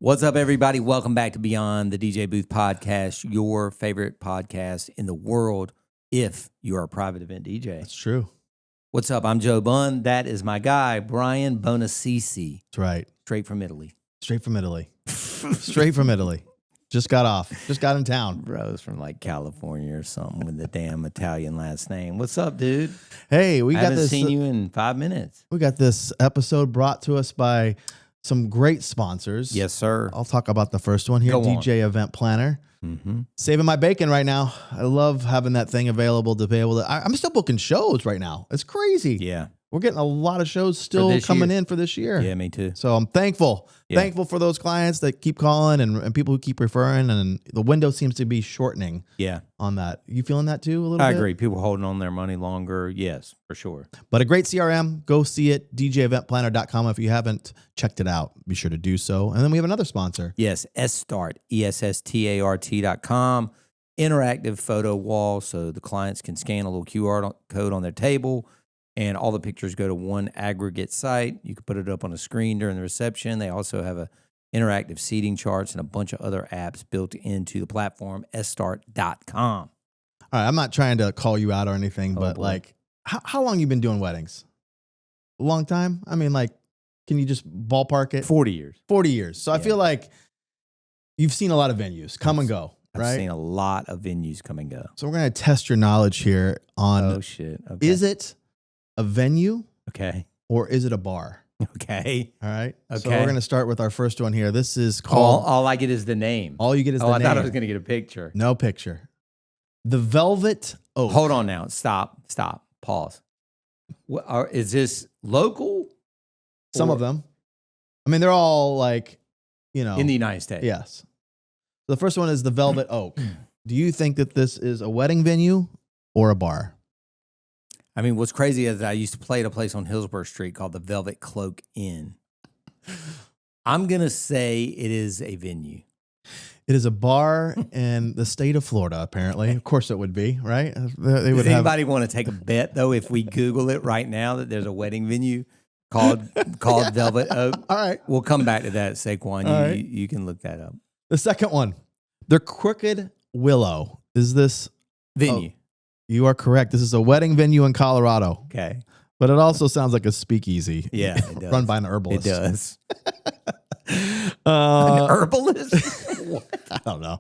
What's up, everybody? Welcome back to Beyond the DJ Booth Podcast, your favorite podcast in the world if you are a private event DJ. That's true. What's up? I'm Joe Bunn. That is my guy, Brian Bonassisi. That's right. Straight from Italy. Straight from Italy. Straight from Italy. Just got off. Just got in town. Bro's from like California or something with the damn Italian last name. What's up, dude? Hey, I haven't seen you in 5 minutes. We got this episode brought to us by some great sponsors. Yes, sir. I'll talk about the first one here, Go DJ Event Planner. Mm-hmm. Saving my bacon right now. I love having that thing available to be able to. I'm still booking shows right now. It's crazy. Yeah. We're getting a lot of shows still coming in for this year. Yeah, me too. So I'm thankful. Yeah. Thankful for those clients that keep calling and people who keep referring. And the window seems to be shortening. Yeah. On that. You feeling that too a little bit? I agree. People holding on their money longer. Yes, for sure. But a great CRM. Go see it. DJEventPlanner.com. If you haven't checked it out, be sure to do so. And then we have another sponsor. Yes, SSTART, ESSTART.com. Interactive photo wall so the clients can scan a little QR code on their table and all the pictures go to one aggregate site. You can put it up on a screen during the reception. They also have a interactive seating charts and a bunch of other apps built into the platform, SSTART.com. All right, I'm not trying to call you out or anything, but boy. like, how long you been doing weddings? A long time? I mean, like, can you just ballpark it? 40 years. 40 years. So I Yeah. feel like you've seen a lot of venues come and go, I've right? seen a lot of venues come and go. So we're going to test your knowledge here on, Oh, shit. Okay. is it a venue Okay. or is it a bar? Okay. All right. So Okay. we're going to start with our first one here. This is called, All I get is the name. all you get is the I name. thought I was going to get a picture. No picture. The Velvet Oak. Hold on now. Stop. Pause. Is this local? Some or of them. I mean, they're all like, you know. in the United States. Yes. The first one is the Velvet Oak. Do you think that this is a wedding venue or a bar? I mean, what's crazy is I used to play at a place on Hillsborough Street called the Velvet Cloak Inn. I'm going to say it is a venue. It is a bar in the state of Florida, apparently. Of course it would be, right? They Does anybody want to take a bet, though, if we Google it right now that there's a wedding venue called Velvet Oak? All right. We'll come back to that, Saquon. All right. You can look that up. The second one, the Crooked Willow. Is this Venue. You are correct. This is a wedding venue in Colorado. Okay. But it also sounds like a speakeasy. Yeah, it does. Run by an herbalist. It does. An An herbalist? I don't know.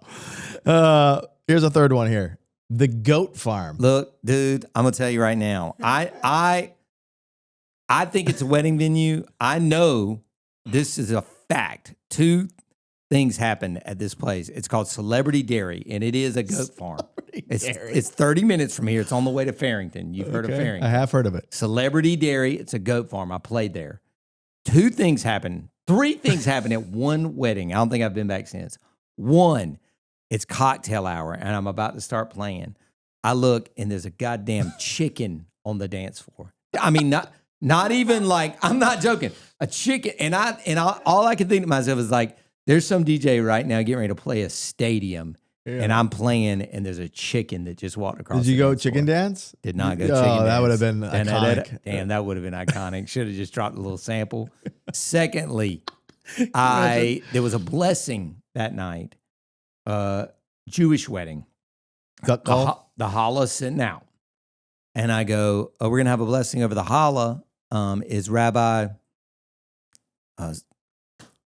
Here's a third one here. The Goat Farm. Look, dude, I'm gonna tell you right now. I think it's a wedding venue. I know this is a fact. Two things happened at this place. It's called Celebrity Dairy, and it is a goat farm. It's 30 minutes from here. It's on the way to Farrington. You've heard of I Farrington. have heard of it. Celebrity Dairy. It's a goat farm. I played there. Three things happened at one wedding. I don't think I've been back since. One, it's cocktail hour, and I'm about to start playing. I look, and there's a goddamn chicken on the dance floor. I mean, not even like, I'm not joking. A chicken, and all I could think to myself is like, there's some DJ right now getting ready to play a stadium, and I'm playing, and there's a chicken that just walked across. Did you go dance chicken floor. dance? Did not go Oh, chicken dance. that would have been iconic. Damn, that would have been iconic. Should have just dropped a little sample. Secondly, there was a blessing that night. Jewish wedding. Gut call? The challah sitting out. And I go, oh, we're going to have a blessing over the challah. Is Rabbi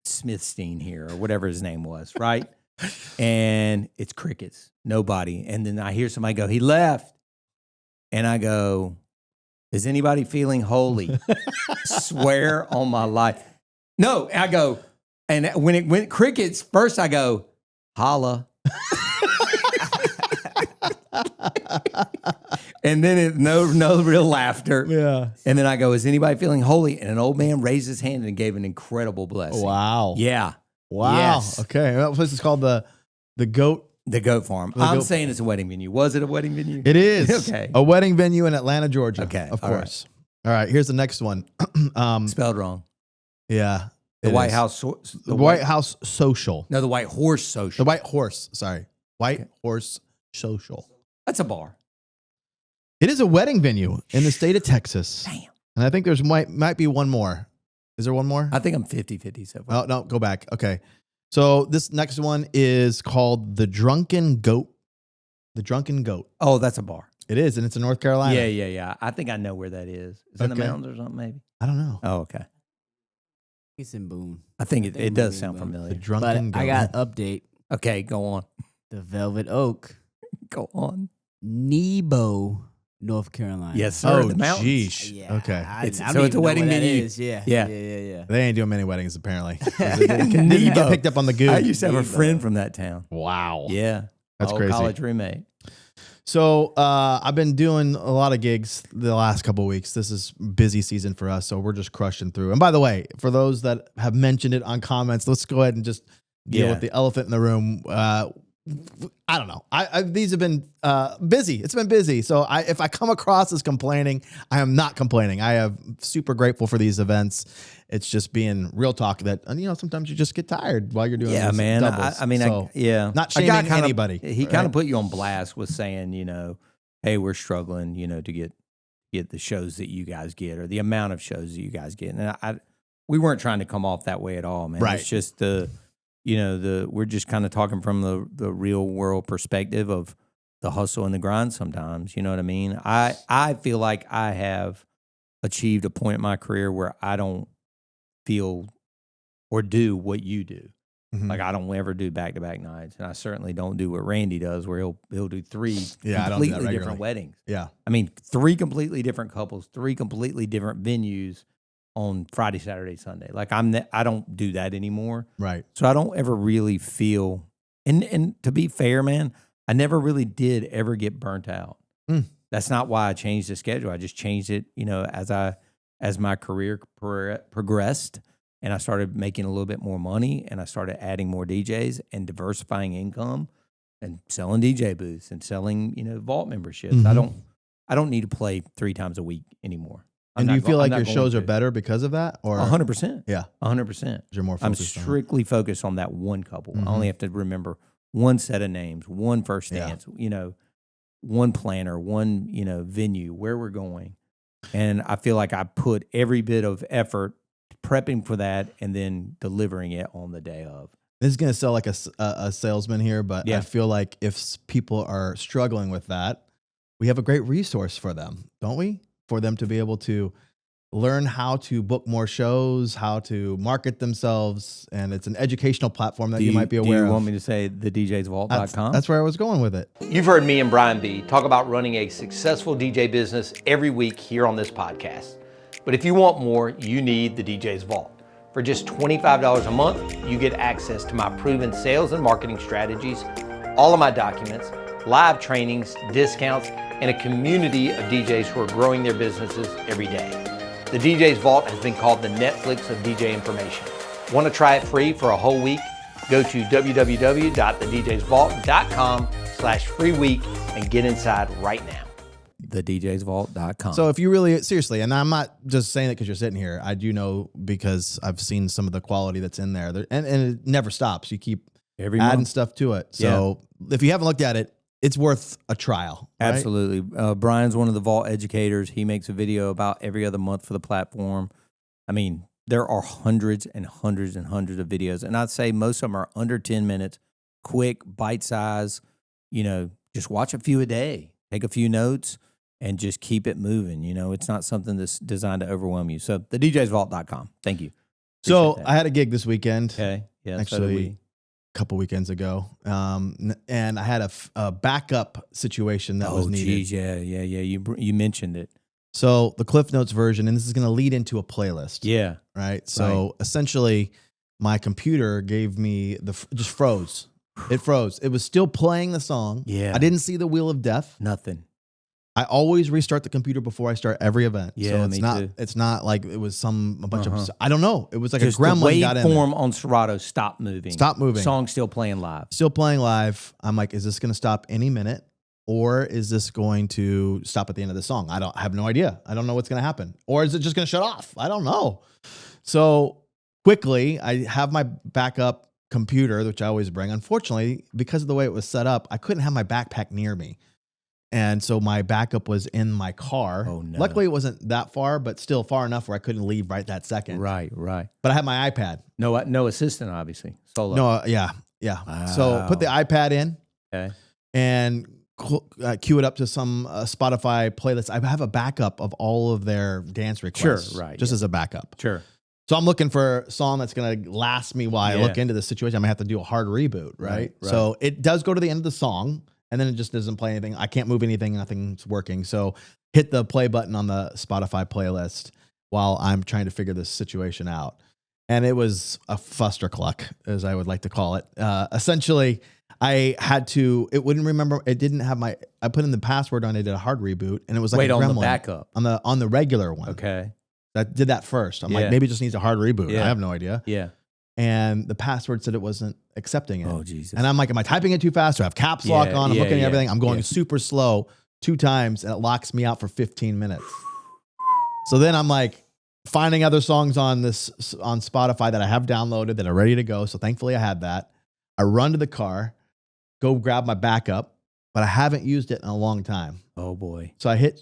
Smithstein here, or whatever his name was, right? And it's crickets, nobody. And then I hear somebody go, he left. And I go, is anybody feeling holy? Swear on my life. No, I go, and when it went crickets, first I go, holla. And then no real laughter. Yeah. And then I go, is anybody feeling holy? And an old man raised his hand and gave an incredible blessing. Wow. Yeah. Wow. Yes. Okay. That place is called the Goat. The goat farm. I'm saying it's a wedding venue. Was it a wedding venue? It is. Okay. A wedding venue in Atlanta, Georgia. Okay. Of All course. All right. Here's the next one. Spelled wrong. Yeah. The it White is. House. The White House Social. No, the White Horse Social. The White Horse. Sorry. White Horse Social. That's a bar. It is a wedding venue in the state of Texas. Damn. And I think there's might be one more. Is there one more? I think I'm 50-50 so far. Oh, no, go back. Okay. So this next one is called The Drunken Goat. The Drunken Goat. Oh, that's a bar. It is, and it's in North Carolina. Yeah. I think I know where that is. Is it in the mountains or something, maybe? I don't know. Oh, okay. It's in Boone. I think it does sound familiar. The Drunken But Goat. I got an update. Okay, go on. The Velvet Oak, Go on. Nebo, North Carolina. Yes, sir. Oh, the mountains. geesh. Yeah. Okay. I It's- don't so it's even a know wedding where that venue. is. Yeah. Yeah. They ain't doing many weddings, apparently. Didn't get picked up on the goose. I used to have a Nebo. friend from that town. Wow. Yeah. That's Old crazy. college roommate. So I've been doing a lot of gigs the last couple of weeks. This is busy season for us, so we're just crushing through. And by the way, for those that have mentioned it on comments, let's go ahead and just deal Yeah. with the elephant in the room. I don't know. These have been busy. It's been busy. So if I come across as complaining, I am not complaining. I am super grateful for these events. It's just being real talk that, sometimes you just get tired while you're doing Yeah, these man. doubles. I mean, So, A not guy shaming kinda- anybody. He kind right? of put you on blast with saying, hey, we're struggling, to get the shows that you guys get or the amount of shows that you guys get. And we weren't trying to come off that way at all, man. Right. It's just we're just kind of talking from the real world perspective of the hustle and the grind sometimes. You know what I mean? I feel like I have achieved a point in my career where I don't feel or do what you do. Mhm. Like I don't ever do back-to-back nights, and I certainly don't do what Randy does, where he'll do three Yeah, I don't do that completely regularly. different weddings. Yeah. I mean, 3 completely different couples, 3 completely different venues on Friday, Saturday, Sunday. Like I don't do that anymore, Right. so I don't ever really feel. And to be fair, man, I never really did ever get burnt out. Mm. That's not why I changed the schedule. I just changed it, as my career progressed. And I started making a little bit more money, and I started adding more DJs and diversifying income, and selling DJ booths and selling, vault memberships. Mhm. I don't need to play 3 times a week anymore. And do you feel like your shows are better because of that? Or 100%. Yeah. 100%. You're more I'm focused on it. strictly focused on that one couple. Mhm. I only have to remember one set of names, one first Yeah. dance, one planner, one, venue, where we're going. And I feel like I put every bit of effort prepping for that and then delivering it on the day of. This is going to sound like a salesman here, but Yeah. I feel like if people are struggling with that, we have a great resource for them, don't we? For them to be able to learn how to book more shows, how to market themselves, and it's an educational platform that you might be aware Do you of. want me to say thedjsvault.com? That's where I was going with it. You've heard me and Brian B talk about running a successful DJ business every week here on this podcast. But if you want more, you need the DJ's Vault. For just $25 a month, you get access to my proven sales and marketing strategies, all of my documents, live trainings, discounts, and a community of DJs who are growing their businesses every day. The DJ's Vault has been called the Netflix of DJ information. Want to try it free for a whole week? Go to www.thedjsvault.com/free week and get inside right now. thedjsvault.com. So if you really, seriously, and I'm not just saying it because you're sitting here, I do know because I've seen some of the quality that's in there, and it never stops. You keep every adding month. stuff to it. So if you haven't looked at it, it's worth a trial. Right? Absolutely. Brian's one of the vault educators. He makes a video about every other month for the platform. I mean, there are hundreds and hundreds and hundreds of videos, and I'd say most of them are under 10 minutes, quick, bite size. Just watch a few a day, take a few notes, and just keep it moving. It's not something that's designed to overwhelm you. So thedjsvault.com. Thank you. So Appreciate that. I had a gig this weekend. Okay. Yeah. so Actually, did we. a couple weekends ago, and I had a backup situation that was needed. Geez, yeah. You mentioned it. So the Cliff Notes version, and this is going to lead into a playlist. Yeah. Right. So essentially, my computer gave me just froze. It froze. It was still playing the song. Yeah. I didn't see the Wheel of Death. Nothing. I always restart the computer before I start every event. Yeah, so it's me not too. it's not like it was a bunch of I don't know. It was like Just a gremlin the got in there. waveform on Serato stopped moving. Stop moving. Song still playing live. Still playing live. I'm like, is this going to stop any minute, or is this going to stop at the end of the song? I have no idea. I don't know what's going to happen. Or is it just going to shut off? I don't know. So quickly, I have my backup computer, which I always bring. Unfortunately, because of the way it was set up, I couldn't have my backpack near me. And so my backup was in my car. Oh, no. Luckily, it wasn't that far, but still far enough where I couldn't leave right that second. Right. But I had my iPad. No assistant, obviously. Solo. No, yeah. So put the iPad in Okay. and cue it up to some Spotify playlist. I have a backup of all of their dance requests. Sure, right, Just yeah. as a backup. Sure. So I'm looking for a song that's going to last me while I Yeah. look into the situation. I'm going to have to do a hard reboot, right? Right. So it does go to the end of the song, and then it just doesn't play anything. I can't move anything. Nothing's working. So hit the play button on the Spotify playlist while I'm trying to figure this situation out. And it was a fustercluck, as I would like to call it. Essentially, I had to, it wouldn't remember, it didn't have I put in the password on it, did a hard reboot, and it was like Wait, a on the gremlin. backup. On the regular one. Okay. That did that first. I'm Yeah. like, maybe it just needs a hard reboot. Yeah. I have no idea. Yeah. And the password said it wasn't accepting it. Oh, Jesus. And I'm like, am I typing it too fast? Do I have caps lock Yeah, on? I'm yeah, looking at yeah, everything. I'm going yeah. super slow 2 times, and it locks me out for 15 minutes. So then I'm like finding other songs on Spotify that I have downloaded that are ready to go. So thankfully I had that. I run to the car, go grab my backup, but I haven't used it in a long time. Oh, boy. So I hit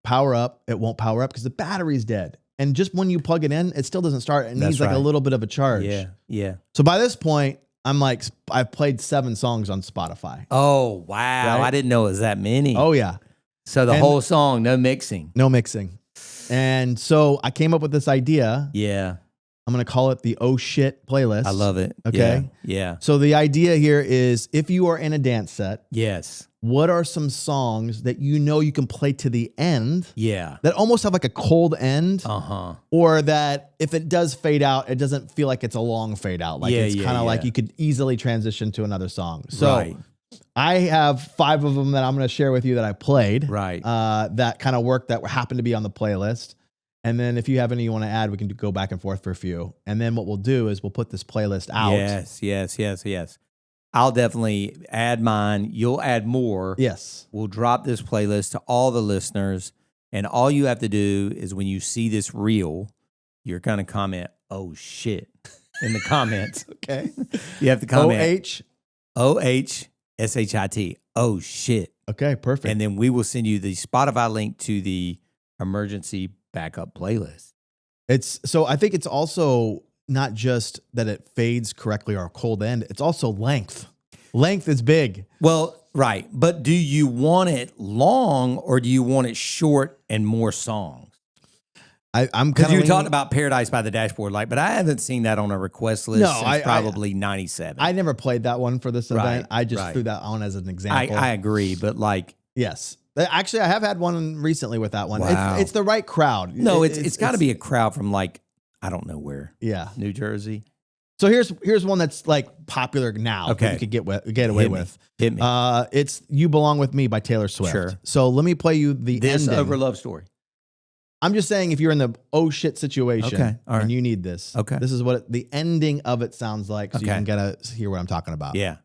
power up. It won't power up because the battery's dead. And just when you plug it in, it still doesn't start. It needs like a right. little bit of a charge. Yeah. So by this point, I'm like, I've played 7 songs on Spotify. Oh, wow. Right? I didn't know it was that many. Oh, yeah. So the And- whole song, no mixing. No mixing. And so I came up with this idea. Yeah. I'm going to call it the Oh Shit playlist. I love it. Okay. Yeah. So the idea here is if you are in a dance set, Yes. what are some songs that you know you can play to the end Yeah. that almost have like a cold end? Uh-huh. Or that if it does fade out, it doesn't feel like it's a long fade out. Like Yeah, it's yeah, kind of yeah. like you could easily transition to another song. So Right. I have 5 of them that I'm going to share with you that I played. Right. That kind of work that happened to be on the playlist. And then if you have any you want to add, we can go back and forth for a few. And then what we'll do is we'll put this playlist out. Yes. I'll definitely add mine. You'll add more. Yes. We'll drop this playlist to all the listeners. And all you have to do is when you see this reel, you're going to comment, oh, shit, in the comments. Okay. You have to comment. OH. OHSHIT. Oh, shit. Okay, perfect. And then we will send you the Spotify link to the emergency backup playlist. So I think it's also not just that it fades correctly or a cold end, it's also length. Length is big. Well, right. But do you want it long or do you want it short and more songs? I'm Because kind you of talked about Paradise by the Dashboard Light, but I haven't seen that on a request list No, since probably 97. I never played that one for this Right, event. I just right. threw that on as an example. I agree, but like, Yes. Actually, I have had one recently with that one. Wow. It's the right crowd. no, it's got to be a crowd from like, I don't know where, Yeah. New Jersey. So here's one that's like popular now. Okay. That you could get away Hit me. with. Hit me. It's "You Belong with Me" by Taylor Swift. Sure. So let me play you the This ending. over Love Story. I'm just saying if you're in the oh shit situation Okay, all right. and you need this. Okay. This is what the ending of it sounds like, so you Okay. can get to hear what I'm talking about. Yeah.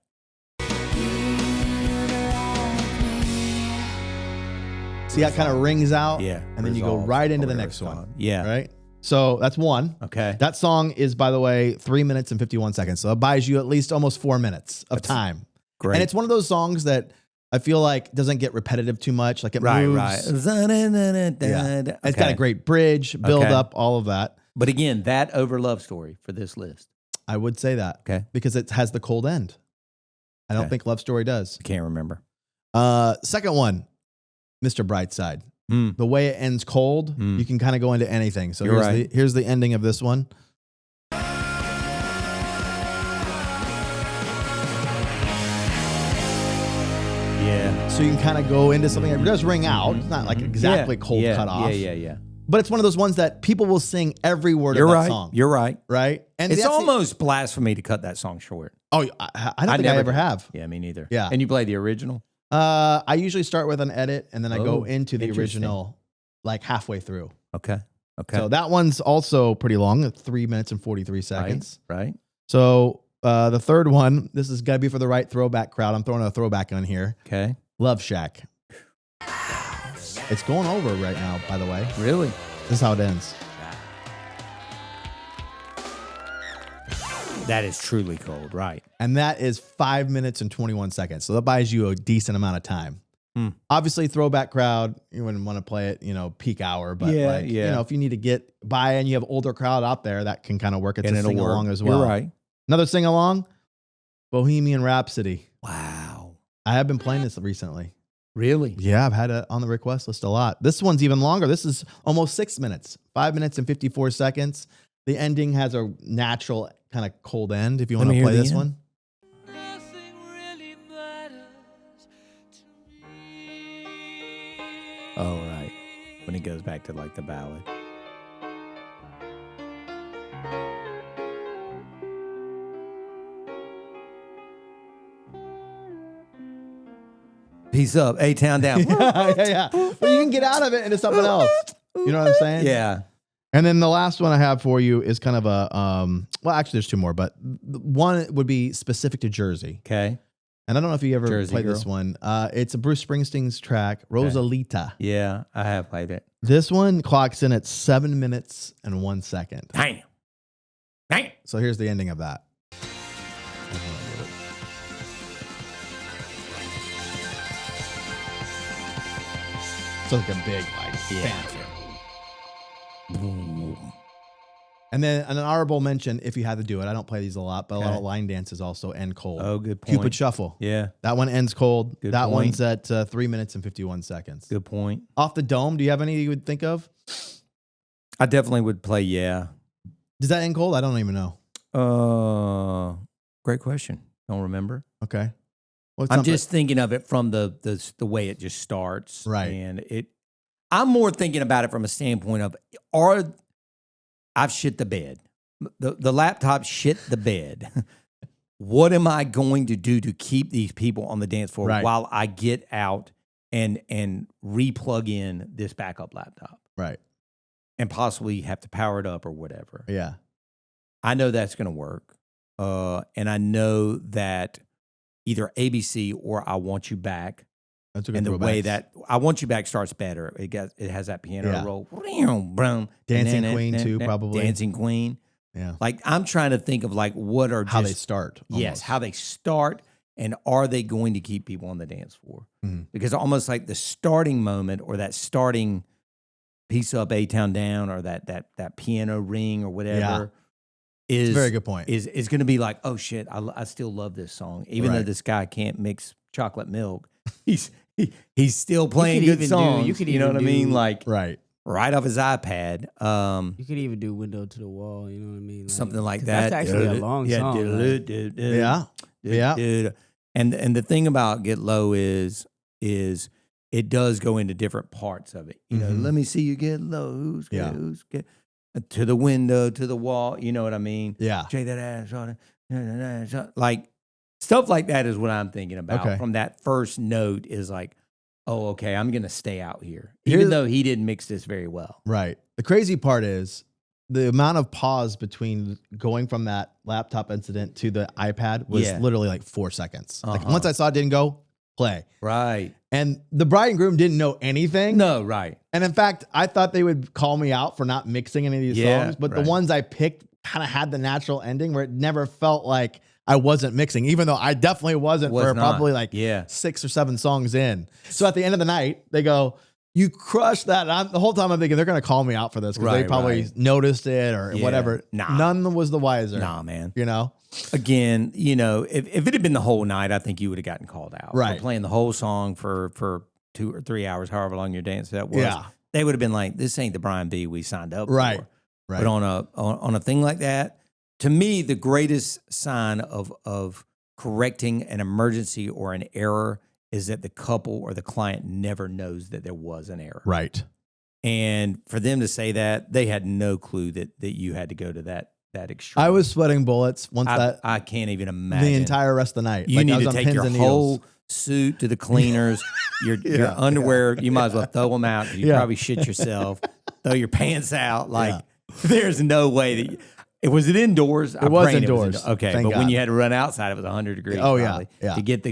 See how it kind of rings out? Yeah. And then you go Resolve, right into or the whatever next it's one. called. Yeah. Right? So that's one. Okay. That song is, by the way, 3 minutes and 51 seconds. So it buys you at least almost 4 minutes of time. Great. And it's one of those songs that I feel like doesn't get repetitive too much. Like it right. moves. Yeah. It's got a great bridge, build Okay. up, all of that. But again, that over Love Story for this list. I would say that. Okay. Because it has the cold end. I don't Okay. think Love Story does. I can't remember. Second one, Mr. Brightside. Mm. The way it ends cold, Mm. you can kind of go into anything. So You're here's, right. here's the ending of this one. Yeah. So you can kind of go into something that does ring out. It's not like exactly cold cut off. Yeah. But it's one of those ones that people will sing every word You're of that right. song. You're right. Right? And It's that's the- almost blasphemy to cut that song short. I don't think I never ever did. have. Yeah, me neither. Yeah. And you play the original? I usually start with an edit and then I go Oh, into the interesting. original like halfway through. Okay. So that one's also pretty long, 3 minutes and 43 seconds. Right. So the third one, this is got to be for the right throwback crowd. I'm throwing a throwback on here. Okay. Love Shack. It's going over right now, by the way. Really? This is how it ends. That is truly cold. Right. And that is 5 minutes and 21 seconds. So that buys you a decent amount of time. Obviously, throwback crowd, you wouldn't want to play it, peak hour. But if you need to get by and you have older crowd out there, that can kind of work. It's a sing along as well. You're right. Another sing along, Bohemian Rhapsody. Wow. I have been playing this recently. Really? Yeah, I've had it on the request list a lot. This one's even longer. This is almost 6 minutes, 5 minutes and 54 seconds. The ending has a natural kind of cold end if you want to play this one. Oh, right. When it goes back to like the ballad. Peace up, A-Town down. yeah. But you can get out of it into something else. You know what I'm saying? Yeah. And then the last one I have for you is kind of a, well, actually there's two more, but one would be specific to Jersey. Okay. And I don't know if you ever Jersey played Girl. this one. It's a Bruce Springsteen's track, Rosalita. Yeah, I have played it. This one clocks in at 7 minutes and 1 second. Damn. Damn. So here's the ending of that. So like a big, fanfare. And then an honorable mention, if you had to do it. I don't play these a lot, but a lot of line dances also end cold. Oh, good point. Cupid Shuffle. Yeah. That one ends cold. Good that point. one's at 3 minutes and 51 seconds. Good point. Off the dome, do you have any you would think of? I definitely would play Yeah. Does that end cold? I don't even know. Great question. Don't remember. Okay. Well, I'm just thinking of it from the way it just starts. Right. And I'm more thinking about it from a standpoint of I've shit the bed. The laptop shit the bed. What am I going to do to keep these people on the dance floor while I get out and re-plug in this backup laptop? Right. And possibly have to power it up or whatever. Yeah. I know that's going to work. And I know that either ABC or I Want You Back. That's a good and the throwbacks. way that I Want You Back starts better. It has that piano roll. Dancing Queen too, probably. Dancing Queen. Yeah. Like I'm trying to think of like what are how they start. Yes, Almost. how they start and are they going to keep people on the dance floor? Mhm. Because almost like the starting moment or that starting piece up A-Town down or that piano ring or whatever is It's a very good point. Is going to be like, oh shit, I still love this song. Even though this guy can't mix chocolate milk, he's still playing good songs. You know what I mean? Like right off his iPad. You could even do Window to the Wall. You know what I mean? Like, something like that. That's actually a long song. Yeah. And the thing about Get Low is it does go into different parts of it. You know, let me see you get low. Who's get to the window, to the wall. You know what I mean? Yeah. Shake that ass on it. Like stuff like that is what I'm thinking about. Okay. From that first note is like, oh, okay, I'm gonna stay out here, even though he didn't mix this very well. Right. The crazy part is the amount of pause between going from that laptop incident to the iPad was literally like 4 seconds. Like once I saw it didn't go, play. Right. And the bride and groom didn't know anything. No, right. And in fact, I thought they would call me out for not mixing any of these songs, but the ones I picked kind of had the natural ending where it never felt like I wasn't mixing, even though I definitely wasn't probably like 6 or 7 songs in. So at the end of the night, they go, you crushed that. And the whole time I'm thinking they're going to call me out for this because they probably noticed it or whatever. Nah. None was the wiser. Nah, man. You know? Again, you know, if it had been the whole night, I think you would have gotten called out. Right. For playing the whole song for 2 or 3 hours, however long your dance set was. Yeah. They would have been like, this ain't the Brian B we signed up Right. for. Right. But on a thing like that, to me, the greatest sign of correcting an emergency or an error is that the couple or the client never knows that there was an error. Right. And for them to say that, they had no clue that you had to go to that extreme. I was sweating bullets once I can't even imagine. the entire rest of the night. You Like, I need was to on take pins your and whole needles. suit to the cleaners, your underwear, you might as well throw them out. You probably shit yourself, throw your pants out. Like there's no way that was it indoors? It was indoors. Okay, Thank but when God. you had to run outside, it was 100 degrees. Oh, probably, yeah. To get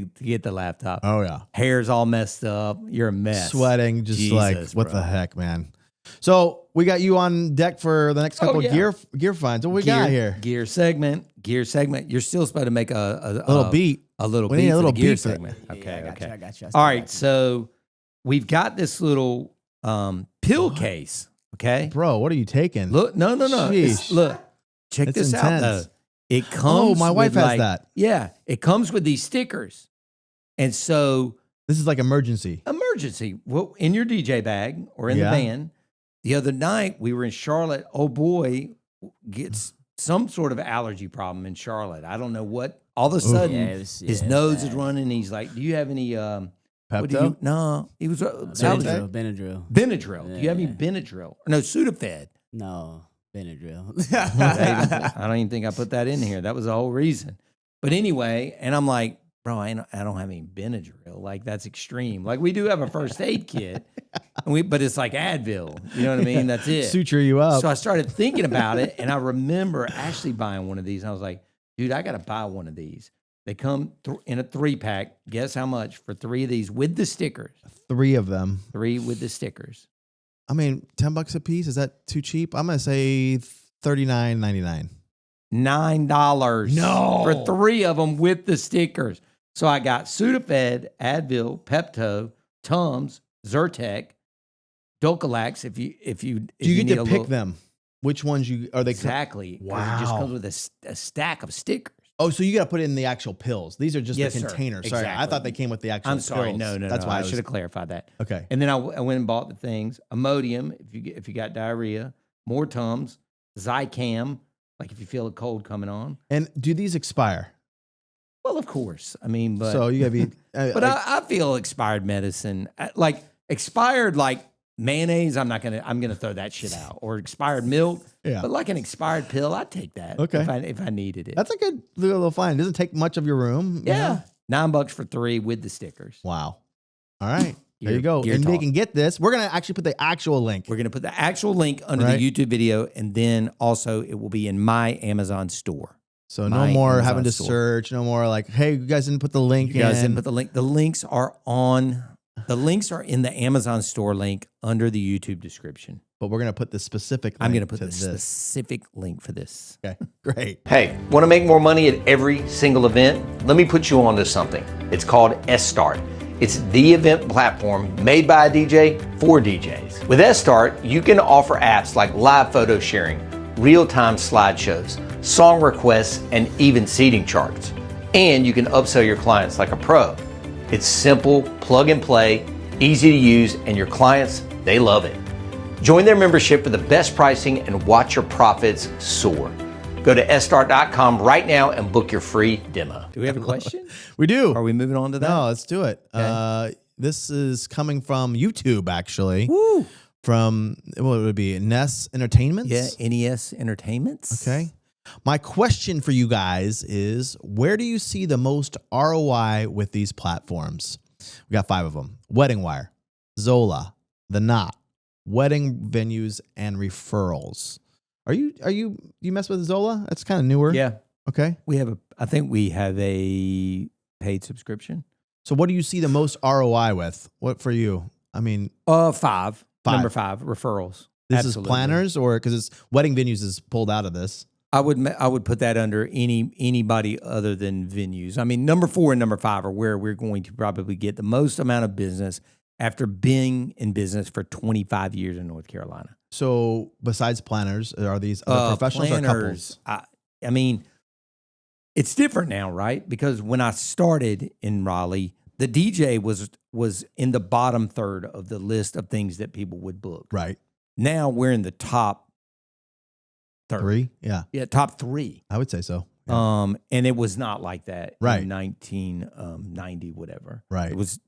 the laptop. Oh yeah. Hair's all messed up. You're a mess. Sweating, just Jesus, like what bro. the heck, man. So we got you on deck for the next couple of gear finds. What we got here? Gear segment. You're still supposed to make a little beat. A little We beat need a for little the gear beat for it. segment. Okay, I got you. okay. I got you. All right, so we've got this little pill case. Okay, Bro, what are you taking? look, no. Sheesh. Look, check It's this out intense. though. It comes. my wife with has that. Yeah, it comes with these stickers, and so This is like emergency. well, in your DJ bag or in the Yeah. van. The other night we were in Charlotte. Oh boy, gets some sort of allergy problem in Charlotte. I don't know what. All of a sudden, his nose is running. He's like, "Do you have any?" What do you? Pepto? No, he was Benadryl. Benadryl. Do you have any Benadryl? No, Sudafed. No, Benadryl. I don't even think I put that in here. That was the whole reason. But anyway, and I'm like, bro, I don't have any Benadryl. Like, that's extreme. Like, we do have a first aid kit, but it's like Advil. You know what I mean? That's it. Suture you up. So I started thinking about it, and I remember actually buying one of these. I was like, dude, I got to buy one of these. They come in a 3-pack. Guess how much for 3 of these with the stickers? 3 of them. 3 with the stickers. I mean, $10 a piece. Is that too cheap? I'm gonna say $39.99. $9 No. for 3 of them with the stickers. So I got Sudafed, Advil, Pepto, Tums, Zyrtec, Dulcolax. If you Do you need get a to pick little, them? Which ones are they? exactly? 'Cause Wow. it just comes with a stack of stickers. Oh, so you got to put it in the actual pills. These are just Yes, the sir. containers. Sorry, I Exactly. thought they came with the actual. I'm sorry, pills. no. That's why I should have clarified that. Okay. And then I went and bought the things: Imodium if you got diarrhea, more Tums, Zicam, like if you feel a cold coming on. And do these expire? Well, of course. I mean, but So you got to be. but I feel expired medicine, like expired like mayonnaise. I'm gonna throw that shit out, or expired milk. Yeah. But like an expired pill, I'd take that. Okay. If I needed it. That's a good little find. Doesn't take much of your room. you yeah. know? $9 for 3 with the stickers. Wow. All right. There you Gear- go. gear And they talk. can get this. We're gonna actually put the actual link. We're gonna put the actual link under Right. the YouTube video, and then also it will be in my Amazon store. So no My more Amazon having to store. search. No more like, hey, you guys didn't put the link You guys in. didn't put the link. The links are on. The links are in the Amazon store link under the YouTube description. But we're gonna put the specific. Link I'm going to put to the this. specific link for this. Okay. Great. Hey, want to make more money at every single event? Let me put you onto something. It's called S-Start. It's the event platform made by a DJ for DJs. With S-Start, you can offer apps like live photo sharing, real-time slideshows, song requests, and even seating charts. And you can upsell your clients like a pro. It's simple, plug and play, easy to use, and your clients, they love it. Join their membership for the best pricing and watch your profits soar. Go to sstart.com right now and book your free demo. Do we have a question? We do. Are we moving on to that? No, let's do it. This is coming from YouTube, actually. Woo. From what would it be? NES Entertainments? Yeah, NES Entertainments. Okay. My question for you guys is, where do you see the most ROI with these platforms? We got 5 of them. Wedding Wire, Zola, The Knot, wedding venues, and referrals. Are you mess with Zola? That's kind of newer. Yeah. Okay. I think we have a paid subscription. So what do you see the most ROI with? What for you? I mean, 5. Number 5, referrals. this Absolutely. is planners, or because it's wedding venues is pulled out of this. I would put that under anybody other than venues. I mean, number 4 and number 5 are where we're going to probably get the most amount of business after being in business for 25 years in North Carolina. So besides planners, are these other professionals or couples? I mean, it's different now, right? Because when I started in Raleigh, the DJ was in the bottom third of the list of things that people would book. Right. Now we're in the top third. 3? Yeah, Yeah, top 3. I would say so. Yeah. And it was not like that Right. in 1990, whatever. Right. It was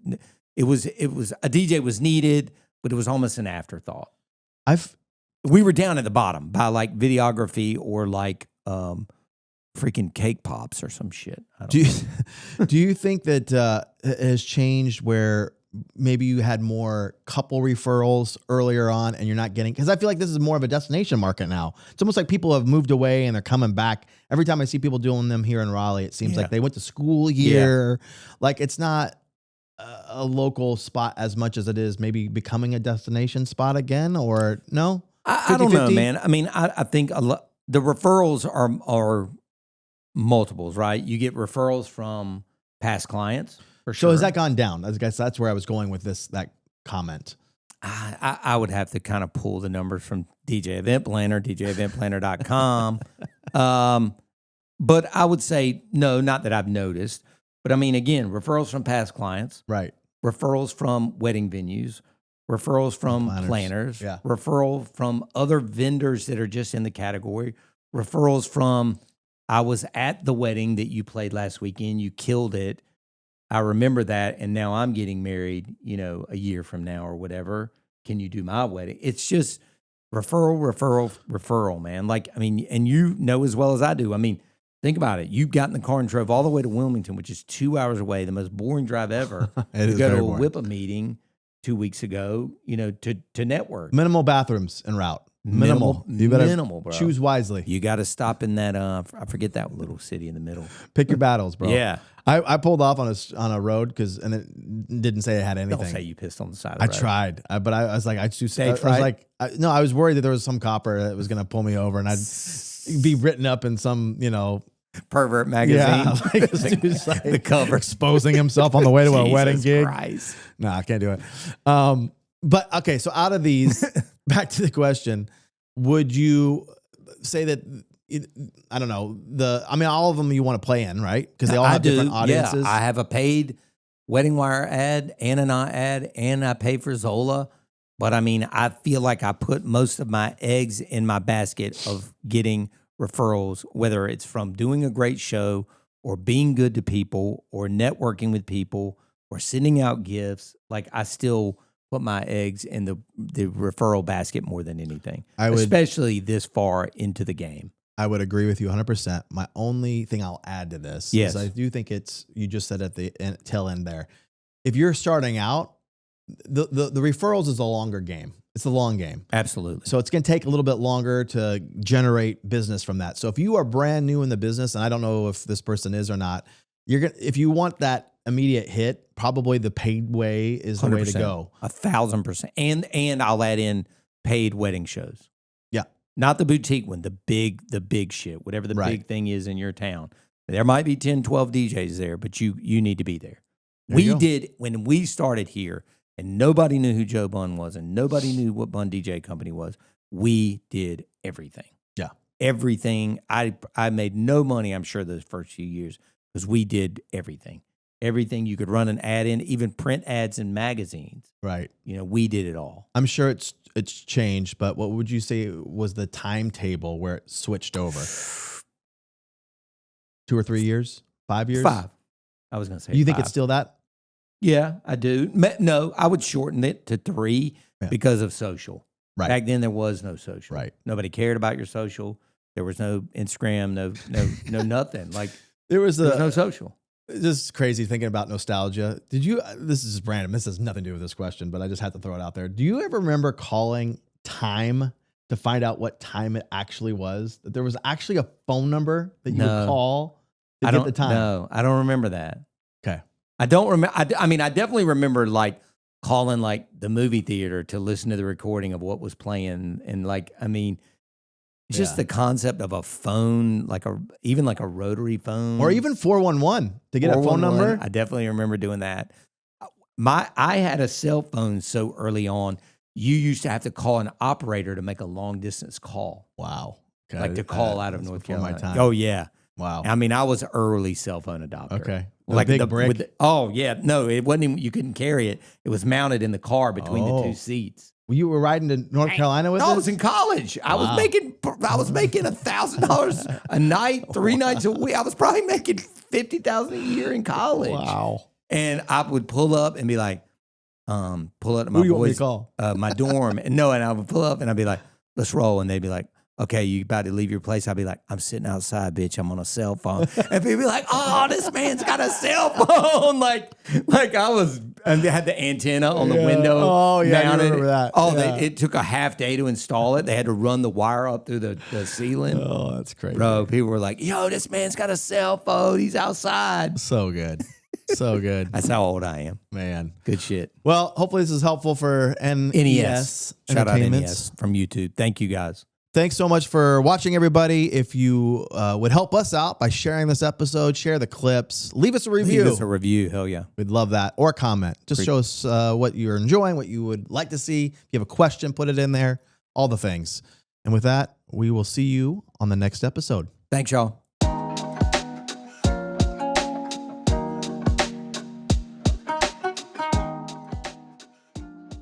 a DJ was needed, but it was almost an afterthought. We were down at the bottom by like videography or like freaking cake pops or some shit. I don't know. Do you think that it has changed where maybe you had more couple referrals earlier on and you're not getting, because I feel like this is more of a destination market now. It's almost like people have moved away and they're coming back. Every time I see people doing them here in Raleigh, it seems Yeah. like they went to school here. Like it's not a local spot as much as it is maybe becoming a destination spot again, or no? I don't know, 50-50? man. I mean, I think the referrals are multiples, right? You get referrals from Past clients, for So sure. has that gone down? I guess that's where I was going with that comment. I would have to kind of pull the numbers from DJ Event Planner, DJEventPlanner.com. But I would say, no, not that I've noticed. But I mean, again, referrals from past clients, Right. referrals from wedding venues, referrals from planners, Yeah. referral from other vendors that are just in the category, referrals from, I was at the wedding that you played last weekend, you killed it. I remember that, and now I'm getting married, a year from now or whatever. Can you do my wedding? It's just referral, man. Like, I mean, and you know as well as I do. I mean, think about it. You got in the car and drove all the way to Wilmington, which is 2 hours away, the most boring drive ever. It is go very to a boring. WIPA meeting 2 weeks ago, to network. Minimal bathrooms en route. Minimal. You better minimal, bro. choose wisely. You got to stop in that. I forget that little city in the middle. Pick your battles, bro. Yeah. I pulled off on a road and it didn't say it had anything. Don't say you pissed on the side of I the road. tried, but I was like, I was worried that there was some copper that was going to pull me over and I'd be written up in some, Pervert magazine. yeah, like this dude's like The cover. exposing himself on the way to a wedding Jesus gig. Christ. No, I can't do it. But okay, so out of these, back to the question, would you say that? I don't know. All of them you want to play in, right? Because they all have different audiences. Yeah, I have a paid Wedding Wire ad and an ad, and I pay for Zola. But I mean, I feel like I put most of my eggs in my basket of getting referrals, whether it's from doing a great show or being good to people or networking with people or sending out gifts. Like, I still put my eggs in the referral basket more than anything, especially this far into the game. I would agree with you 100%. My only thing I'll add to this is I do think you just said at the tail end there, if you're starting out, the referrals is a longer game. It's a long game. Absolutely. So it's going to take a little bit longer to generate business from that. So if you are brand new in the business, and I don't know if this person is or not, if you want that immediate hit, probably the paid way is the way to go. 1,000%. And I'll add in paid wedding shows. Yeah. Not the boutique one, the big shit, whatever the big thing is in your town. There might be 10, 12 DJs there, but you need to be there. We did, when we started here, and nobody knew who Joe Bunn was, and nobody knew what Bunn DJ Company was, we did everything. Yeah. Everything. I made no money, I'm sure, those first few years, because we did everything. Everything you could run an ad in, even print ads in magazines. Right. We did it all. I'm sure it's changed, but what would you say was the timetable where it switched over? 2 or 3 years? 5 years? 5. I was going to say You think 5. it's still that? Yeah, I do. No, I would shorten it to 3 because of social. Right. Back then, there was no social. Right. Nobody cared about your social. There was no Instagram, no nothing. Like, there was no social. This is crazy thinking about nostalgia. This is random. This has nothing to do with this question, but I just had to throw it out there. Do you ever remember calling time to find out what time it actually was? That there was actually a phone number that you would call to get the time? No, I don't remember that. Okay. I don't remember. I mean, I definitely remember like calling like the movie theater to listen to the recording of what was playing. And like, I mean, just the concept of a phone, even like a rotary phone. Or even 411 to get a phone number. I definitely remember doing that. I had a cell phone so early on, you used to have to call an operator to make a long distance call. Wow. Okay. Like to call out of North Carolina. My time. Oh, yeah. Wow. I mean, I was an early cell phone adopter. Okay. Like big brick. Oh, yeah. No, it wasn't even, you couldn't carry it. It was mounted in the car between the 2 seats. You were riding to North Carolina with No, this? I was in college. I was making $1,000 a night, 3 nights a week. I was probably making $50,000 a year in college. Wow. And I would pull up and be like, pull up to my Who do you want me boys, to call? My dorm. And I would pull up and I'd be like, let's roll. And they'd be like, okay, you about to leave your place? I'd be like, I'm sitting outside, bitch. I'm on a cell phone. And people be like, oh, this man's got a cell phone. like I was, and they had the antenna on the window. Oh, yeah, I mounted. remember that. Oh, Yeah. it took a half day to install it. They had to run the wire up through the ceiling. Oh, that's crazy. Bro, people were like, yo, this man's got a cell phone. He's outside. So good. So good. That's how old I am. Man. Good shit. Well, hopefully this is helpful for NES. Shout out Entertainments. NES from YouTube. Thank you guys. Thanks so much for watching, everybody. If you would help us out by sharing this episode, share the clips, leave us a review. Leave us a review. Hell yeah. We'd love that. Or a comment. Just show us what you're enjoying, what you would like to see. If you have a question, put it in there. All the things. And with that, we will see you on the next episode. Thanks, y'all.